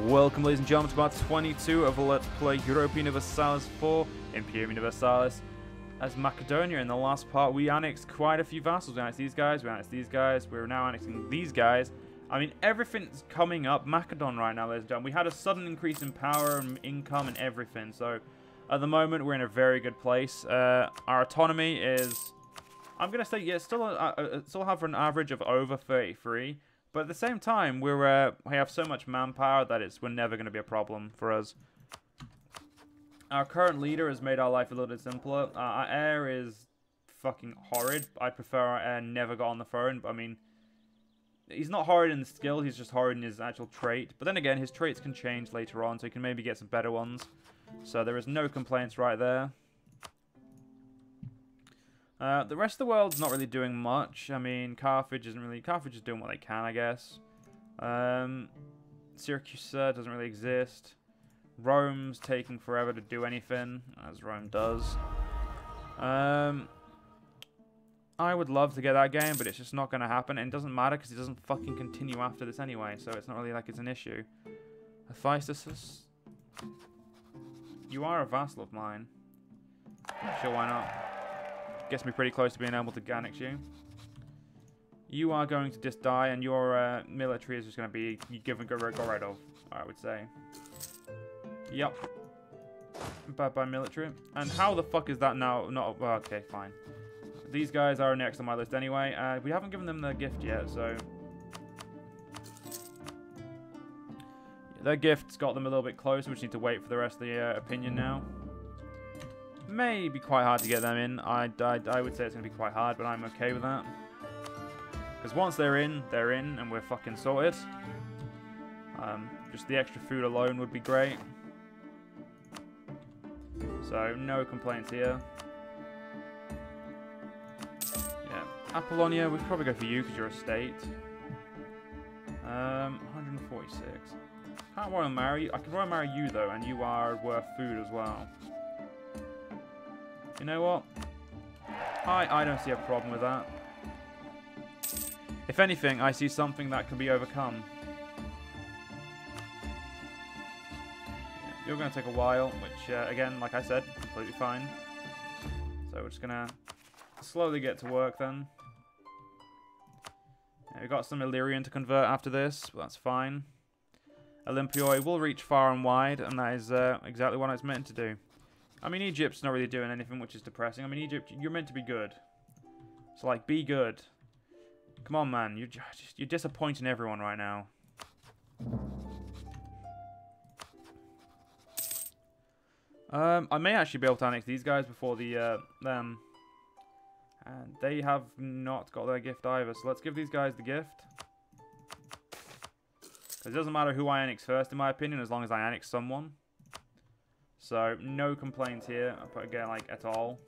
Welcome, ladies and gentlemen, to part 22 of Let's Play Europa Universalis for Imperium Universalis as Makedonia. In the last part, we annexed quite a few vassals. We annexed these guys, we annexed these guys, we're now annexing these guys. I mean, everything's coming up Macedon right now, ladies and gentlemen. We had a sudden increase in power and income and everything, so at the moment, we're in a very good place. Our autonomy is, I'm going to say, yeah, still have an average of over 33. But at the same time, we have so much manpower that we're never going to be a problem for us. Our current leader has made our life a little bit simpler. Our heir is fucking horrid. I prefer our heir never got on the throne. But I mean, he's not horrid in the skill. He's just horrid in his actual trait. But then again, his traits can change later on, so he can maybe get some better ones. So there is no complaints right there. The rest of the world's not really doing much. I mean, Carthage is doing what they can, I guess. Syracuse doesn't really exist. Rome's taking forever to do anything, as Rome does. I would love to get that game, but it's just not going to happen. And it doesn't matter because it doesn't fucking continue after this anyway, so it's not really like it's an issue. Hephaestus, you are a vassal of mine. Sure, why not? Gets me pretty close to being able to annex you. You are going to just die, and your military is just going to be got rid of, I would say. Yep. Bye-bye military. And how the fuck is that now? Not well, okay, fine. These guys are next on my list anyway. We haven't given them their gift yet, so their gift's got them a little bit closer. We just need to wait for the rest of the opinion now. May be quite hard to get them in. I would say it's going to be quite hard, but I'm okay with that. Because once they're in, and we're fucking sorted. Just the extra food alone would be great. So, no complaints here. Yeah. Apollonia, we could probably go for you because you're a state. 146. Can't royal marry you. I can royal marry you, though, and you are worth food as well. You know what? I don't see a problem with that. If anything, I see something that can be overcome. Yeah, you're going to take a while, which, again, like I said, completely fine. So we're just going to slowly get to work then. Yeah, we've got some Illyrian to convert after this, but that's fine. Olympioi will reach far and wide, and that is exactly what it's meant to do. I mean, Egypt's not really doing anything, which is depressing. I mean, Egypt, you're meant to be good. So, like, be good. Come on, man. You're disappointing everyone right now. I may actually be able to annex these guys before them. And they have not got their gift either. So let's give these guys the gift. Because it doesn't matter who I annex first, in my opinion, as long as I annex someone. So, no complaints here, again, like, at all.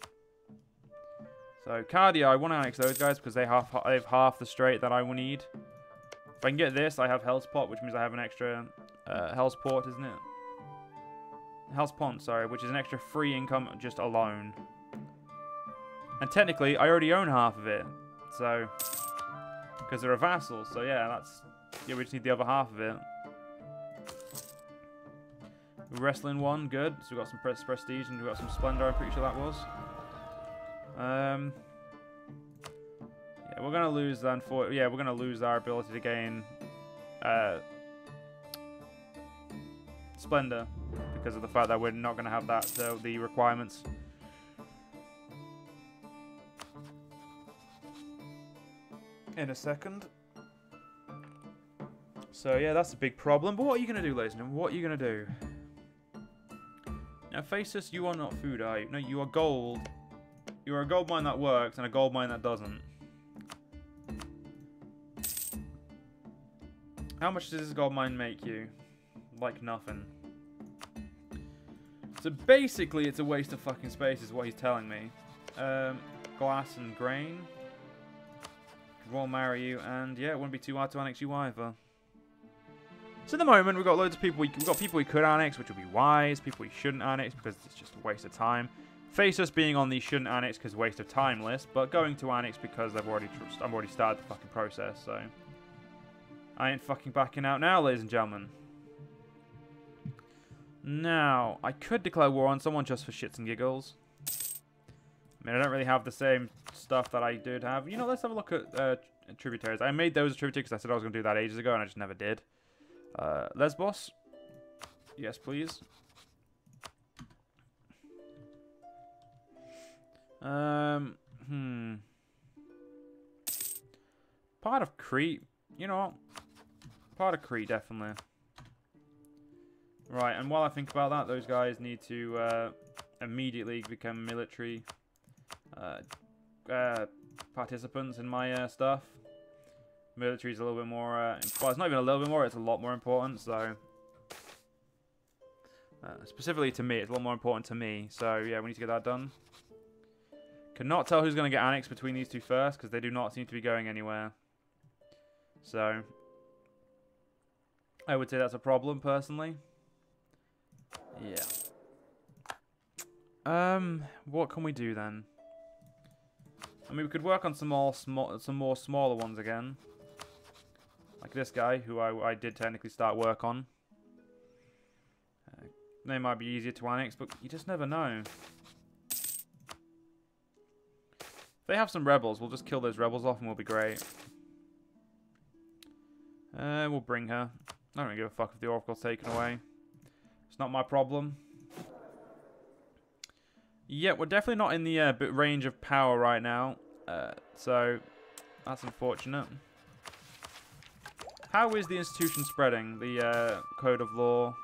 So, Cardia, I want to annex those guys because they have half the strait that I will need. If I can get this, I have Hellspot, which means I have an extra Hellsport, isn't it? Hellspont, sorry, which is an extra free income just alone. And technically, I already own half of it. So, because they're a vassal. So, yeah, we just need the other half of it. Wrestling one, good. So we got some prestige and we got some splendor. I'm pretty sure that was. Yeah, we're gonna lose then. We're gonna lose our ability to gain splendor because of the fact that we're not gonna have that. So the requirements. In a second. So yeah, that's a big problem. But what are you gonna do, ladies and gentlemen? What are you gonna do? Now, Phasis, you are not food, are you? No, you are gold. You are a gold mine that works and a gold mine that doesn't. How much does this gold mine make you? Like nothing. So basically, it's a waste of fucking space is what he's telling me. Glass and grain. We'll marry you, and yeah, it wouldn't be too hard to annex you either. So at the moment, we've got loads of people. We've got people we could annex, which would be wise. People we shouldn't annex because it's just a waste of time. Phasis being on the shouldn't annex because waste of time list, but going to annex because I've already started the fucking process. So I ain't fucking backing out now, ladies and gentlemen. Now, I could declare war on someone just for shits and giggles. I mean, I don't really have the same stuff that I did have. You know, let's have a look at tributaries. I made those tributaries because I said I was going to do that ages ago, and I just never did. Lesbos? Yes, please. Part of Crete. You know what? Part of Crete, definitely. Right, and while I think about that, those guys need to immediately become military participants in my stuff. Military is a little bit more... well, it's not even a little bit more, it's a lot more important, so... specifically to me, it's a lot more important to me. So, yeah, we need to get that done. Cannot tell who's going to get annexed between these two first, because they do not seem to be going anywhere. So, I would say that's a problem, personally. Yeah. What can we do then? I mean, we could work on some more smaller ones again. Like this guy, who I did technically start work on. They might be easier to annex, but you just never know. If they have some rebels, we'll just kill those rebels off and we'll be great. We'll bring her. I don't give a fuck if the oracle's taken away. It's not my problem. Yeah, we're definitely not in the range of power right now. So, that's unfortunate. How is the institution spreading? The code of law.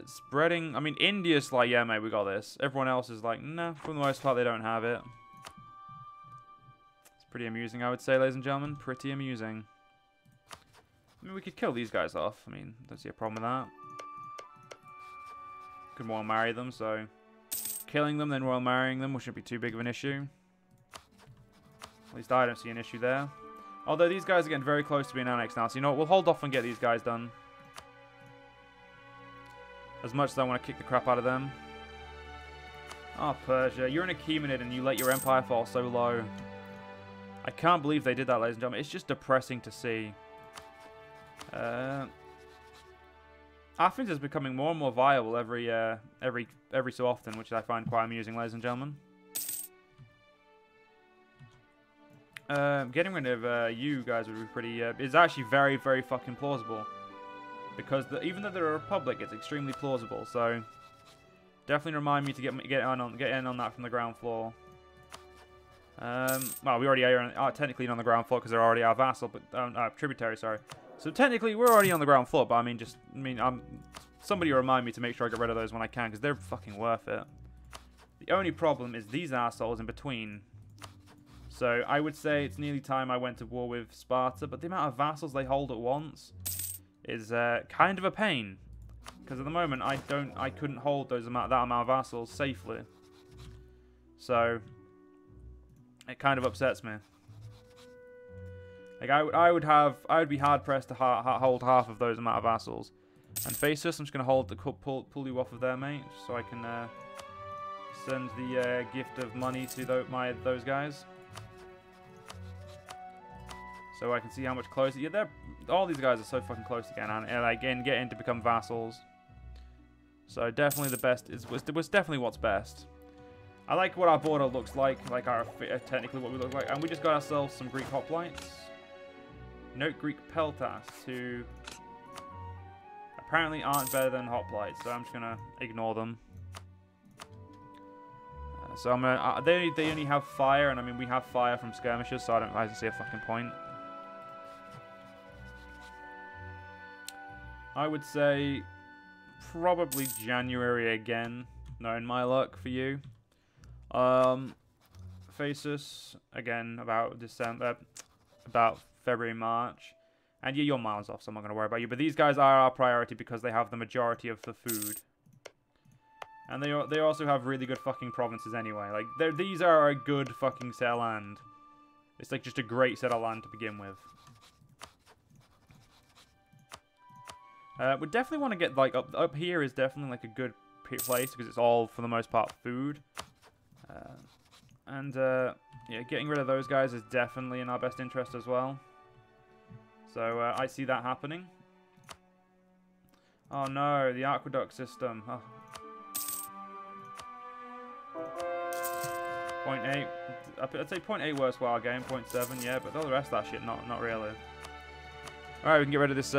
Spreading. I mean, India's like, yeah, mate, we got this. Everyone else is like, no, for the most part, they don't have it. It's pretty amusing, I would say, ladies and gentlemen. Pretty amusing. I mean, we could kill these guys off. I mean, don't see a problem with that. Could royal marry them, so killing them, then royal marrying them, which shouldn't be too big of an issue. At least I don't see an issue there. Although these guys are getting very close to being annexed now, so you know what? We'll hold off and get these guys done. As much as I want to kick the crap out of them. Oh, Persia. You're an Achaemenid and you let your empire fall so low. I can't believe they did that, ladies and gentlemen. It's just depressing to see. Athens is becoming more and more viable every so often, which I find quite amusing, ladies and gentlemen. Getting rid of you guys would be pretty... it's actually very, very fucking plausible. Because even though they're a republic, it's extremely plausible. So, definitely remind me to get in on that from the ground floor. Well, we already are technically on the ground floor because they're already our vassal, but tributary. Sorry. So technically, we're already on the ground floor. But I mean, somebody remind me to make sure I get rid of those when I can because they're fucking worth it. The only problem is these assholes in between. So I would say it's nearly time I went to war with Sparta, but the amount of vassals they hold at once is kind of a pain, because at the moment I couldn't hold that amount of vassals safely. So it kind of upsets me. Like I would be hard pressed to hold half of those amount of vassals. And Phasis, I'm just gonna pull you off of there, mate, just so I can send the gift of money to those guys. So I can see how much closer. Yeah, all these guys are so fucking close again, and again getting to become vassals. So definitely the best was definitely what's best. I like what our border looks like our technically what we look like, and we just got ourselves some Greek hoplites. Note Greek peltas, who apparently aren't better than hoplites, so I'm just gonna ignore them. So I'm gonna. They only have fire, and I mean we have fire from skirmishes, so I don't see a fucking point. I would say probably January again, knowing my luck for you. Phasis, again, about December, about February, March. And yeah, you're miles off, so I'm not going to worry about you. But these guys are our priority because they have the majority of the food. And they also have really good fucking provinces anyway. Like, these are a good fucking set of land. It's like just a great set of land to begin with. We definitely want to get, like, up here is definitely, like, a good place because it's all, for the most part, food. Yeah, getting rid of those guys is definitely in our best interest as well. So, I see that happening. Oh no, the aqueduct system. Oh. 0.8. I'd say 0.8 worthwhile game. 0.7, yeah, but all the rest of that shit, not really. Alright, we can get rid of this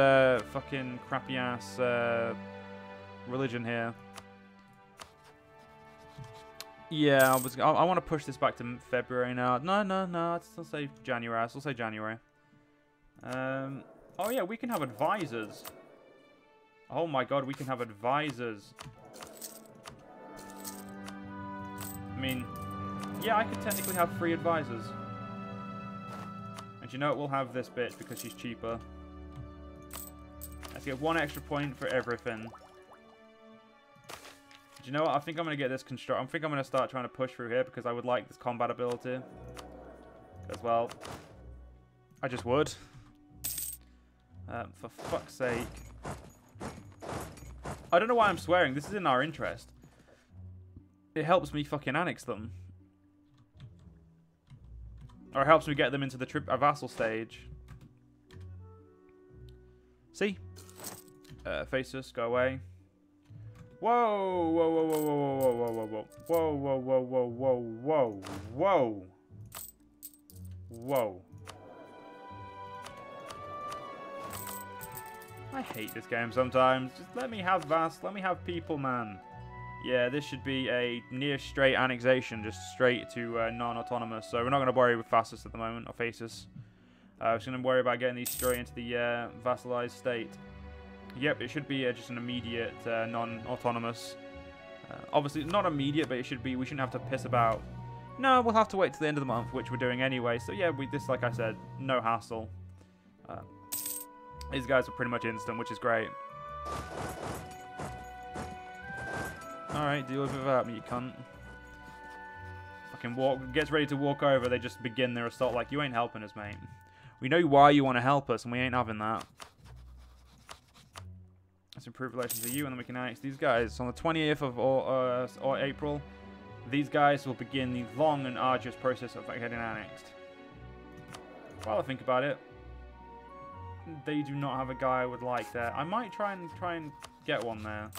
fucking crappy ass religion here. Yeah, I want to push this back to February now. No. I'd still say January. I'll still say January. Oh yeah, we can have advisors. Oh my god, we can have advisors. I mean, yeah, I could technically have 3 advisors. And you know what? We'll have this bitch because she's cheaper. Let's get 1 extra point for everything. Do you know what? I think I'm going to get this construct. I think I'm going to start trying to push through here because I would like this combat ability. As well. I just would. For fuck's sake. I don't know why I'm swearing. This is in our interest. It helps me fucking annex them. Or it helps me get them into the vassal stage. See? Faces, go away. Whoa! Whoa, whoa, whoa, whoa, whoa, whoa, whoa, whoa, whoa, whoa, whoa, whoa, whoa, whoa. I hate this game sometimes. Just let me have let me have people, man. Yeah, this should be a near straight annexation, just straight to non-autonomous. So we're not going to worry with Fascist at the moment, or Faces. We're just going to worry about getting these straight into the vassalized state. Yep, it should be just an immediate non-autonomous. Obviously, not immediate, but it should be. We shouldn't have to piss about. No, we'll have to wait till the end of the month, which we're doing anyway. So yeah, this, like I said, no hassle. These guys are pretty much instant, which is great. Alright, deal with it without me, you cunt. Fucking gets ready to walk over, they just begin their assault like, you ain't helping us, mate. We know why you want to help us, and we ain't having that. Let's improve relations with you, and then we can annex these guys. On the 20th of April, these guys will begin the long and arduous process of getting annexed. While I think about it, they do not have a guy I would like there. I might try and get one there.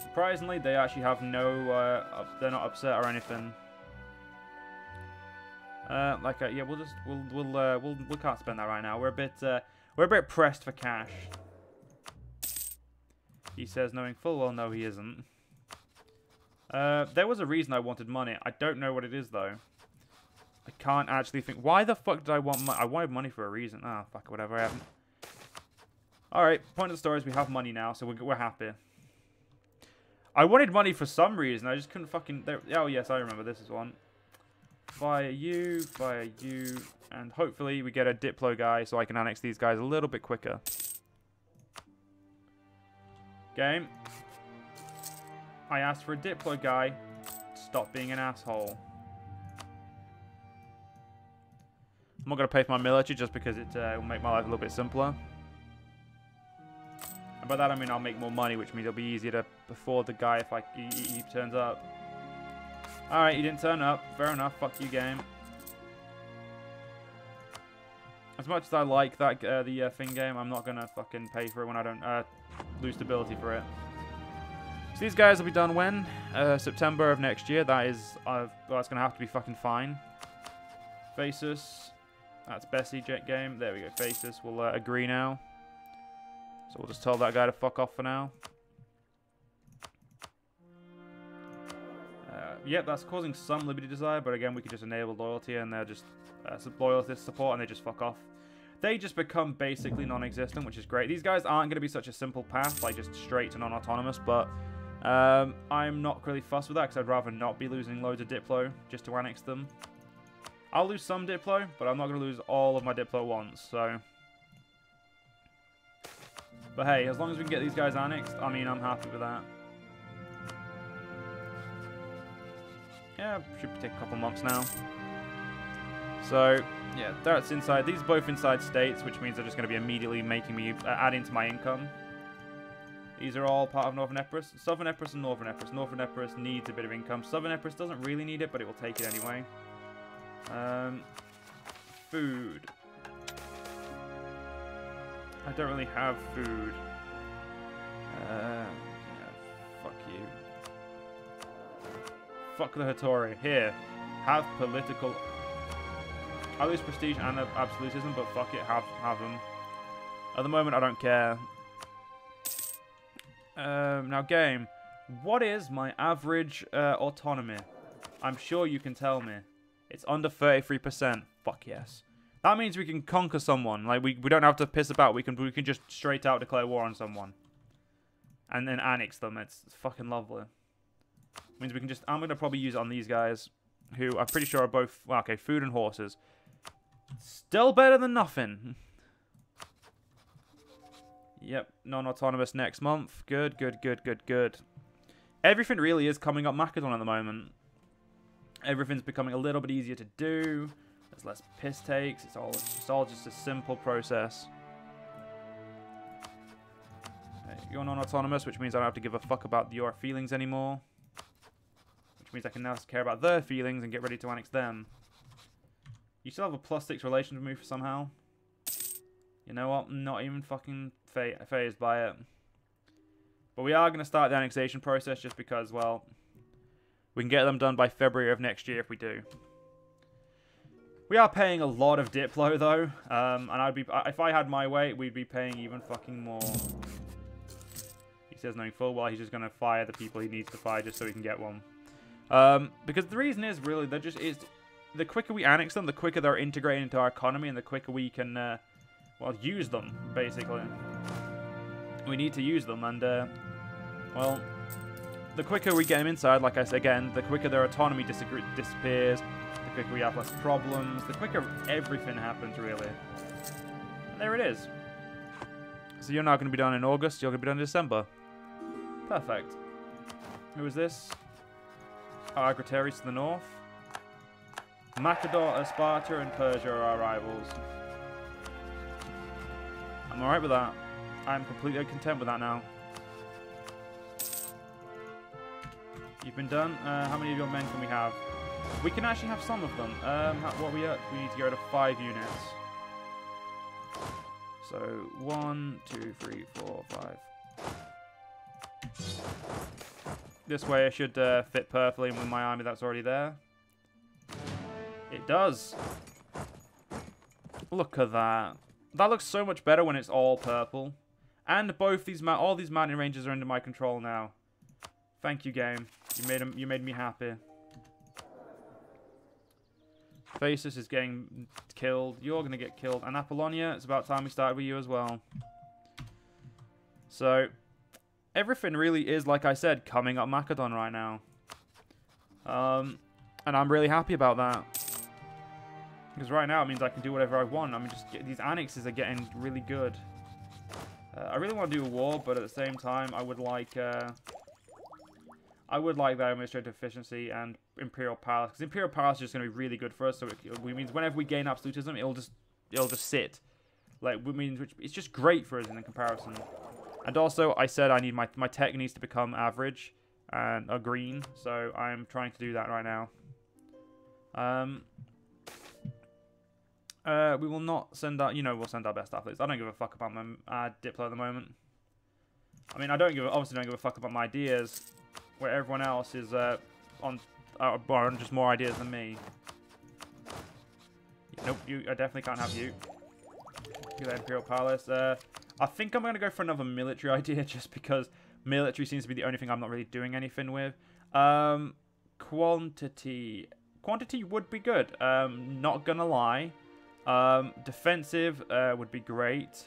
Surprisingly, they actually have no. They're not upset or anything. Yeah, we can't spend that right now. We're a bit pressed for cash. He says, knowing full well, no, he isn't. There was a reason I wanted money. I don't know what it is though. I can't actually think. Why the fuck did I want money? I wanted money for a reason. Ah, fuck, whatever. I haven't. All right. Point of the story is we have money now, so we're happy. I wanted money for some reason. I just couldn't fucking. Oh yes, I remember. This is one. Fire you, and hopefully we get a Diplo guy so I can annex these guys a little bit quicker. Game. I asked for a Diplo guy. Stop being an asshole. I'm not going to pay for my military just because it will make my life a little bit simpler. And by that I mean I'll make more money, which means it'll be easier to afford the guy if he turns up. Alright, he didn't turn up. Fair enough. Fuck you, game. As much as I like that the thing game, I'm not going to fucking pay for it when I don't lose stability for it. So these guys will be done when? September of next year. That is, well, that's going to have to be fucking fine. Faces. That's Bessie jet game. There we go. Faces. We'll agree now. So we'll just tell that guy to fuck off for now. Yep, that's causing some liberty desire, but again, we can just enable loyalty, and they're just loyalty support, and they just fuck off. They just become basically non-existent, which is great. These guys aren't going to be such a simple path, like just straight to non-autonomous, but I'm not really fussed with that, because I'd rather not be losing loads of Diplo just to annex them. I'll lose some Diplo, but I'm not going to lose all of my Diplo once, so... But hey, as long as we can get these guys annexed, I mean, I'm happy with that. Yeah, should take a couple months now. So, yeah, that's inside. These are both inside states, which means they're just going to be immediately making me adding to my income. These are all part of Northern Epirus. Southern Epirus and Northern Epirus. Northern Epirus needs a bit of income. Southern Epirus doesn't really need it, but it will take it anyway. Food. I don't really have food. Yeah, fuck you. Fuck the Hattori. Here, have political. I lose prestige and absolutism, but fuck it, have them. At the moment, I don't care. Now, game. What is my average autonomy? I'm sure you can tell me. It's under 33%. Fuck yes. That means we can conquer someone. Like we don't have to piss about. We can just straight out declare war on someone, and then annex them. It's fucking lovely. Means we can just. I'm gonna probably use it on these guys, who I'm pretty sure are both. Well, okay, food and horses. Still better than nothing. Yep, non-autonomous next month. Good, good, good, good, good. Everything really is coming up Makedon at the moment. Everything's becoming a little bit easier to do. There's less piss takes. It's all just a simple process. You're non-autonomous, which means I don't have to give a fuck about your feelings anymore. Which means I can now care about their feelings and get ready to annex them. You still have a +6 relation with me somehow. You know what? I'm not even fucking phased by it. But we are going to start the annexation process just because, well, we can get them done by February of next year if we do. We are paying a lot of Diplo though, and I'd be if I had my way, we'd be paying even fucking more. He says knowing full well he's just going to fire the people he needs to fire just so he can get one. Because the reason is really the quicker we annex them, the quicker they're integrated into our economy, and the quicker we can well, use them, basically. We need to use them, and, well, the quicker we get them inside, like I said again, the quicker their autonomy disappears, the quicker we have less problems, the quicker everything happens, really. And there it is. So you're not going to be done in August, you're going to be done in December. Perfect. Who is this? Oh, Agrateris to the north. Macedon, Sparta, and Persia are our rivals. I'm alright with that. I'm completely content with that now. You've been done. How many of your men can we have? We can actually have some of them. What are we at? We need to go to 5 units. So 1, 2, 3, 4, 5. This way it should fit perfectly with my army that's already there. It does. Look at that. That looks so much better when it's all purple. And both these all these mountain ranges are under my control now. Thank you, game. You made me happy. Phasis is getting killed. You're gonna get killed. And Apollonia, it's about time we started with you as well. So everything really is, like I said, coming up Makedon right now. And I'm really happy about that. Because right now it means I can do whatever I want. I mean, these annexes are getting really good. I really want to do a war, but at the same time, I would like that administrative efficiency and Imperial Palace. Because Imperial Palace is just going to be really good for us. So it means whenever we gain absolutism, it'll just sit. Like, it's just great for us in the comparison. And also, I said I need my tech needs to become average and green. So I'm trying to do that right now. We will not send out, we'll send our best athletes. I don't give a fuck about my Diplo at the moment. I mean, obviously don't give a fuck about my ideas, where everyone else is on just more ideas than me. Nope, I definitely can't have you. Get that Imperial Palace. I think I'm going to go for another military idea, just because military seems to be the only thing I'm not really doing anything with. Quantity would be good. Not gonna lie. Defensive would be great.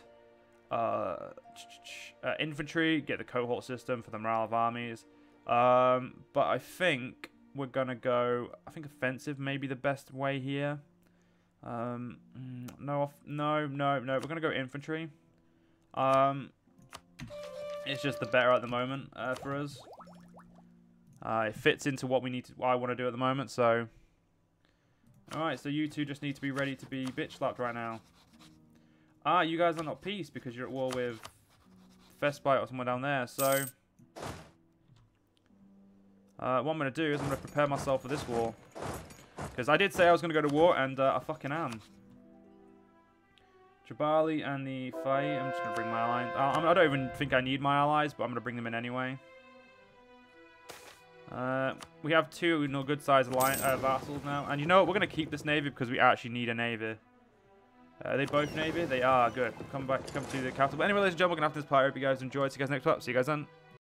Infantry, get the cohort system for the morale of armies. But I think we're gonna go. I think offensive may be the best way here. No. We're gonna go infantry. It's just the better at the moment for us. It fits into what I want to do at the moment. So, all right. So you two just need to be ready to be bitch slapped right now. You guys are not peace because you're at war with Vespite or someone down there. So, what I'm gonna do is I'm gonna prepare myself for this war, because I did say I was gonna go to war, and I fucking am. Jabali and the fight. I'm just going to bring my alliance. I don't even think I need my allies, but I'm going to bring them in anyway. We have two good-sized vassals now. And you know what? We're going to keep this navy because we actually need a navy. Are they both navy? They are. Good. Come to the capital. But anyway, ladies and gentlemen, we're going to have this part. I hope you guys enjoyed. See you guys next time. See you guys then.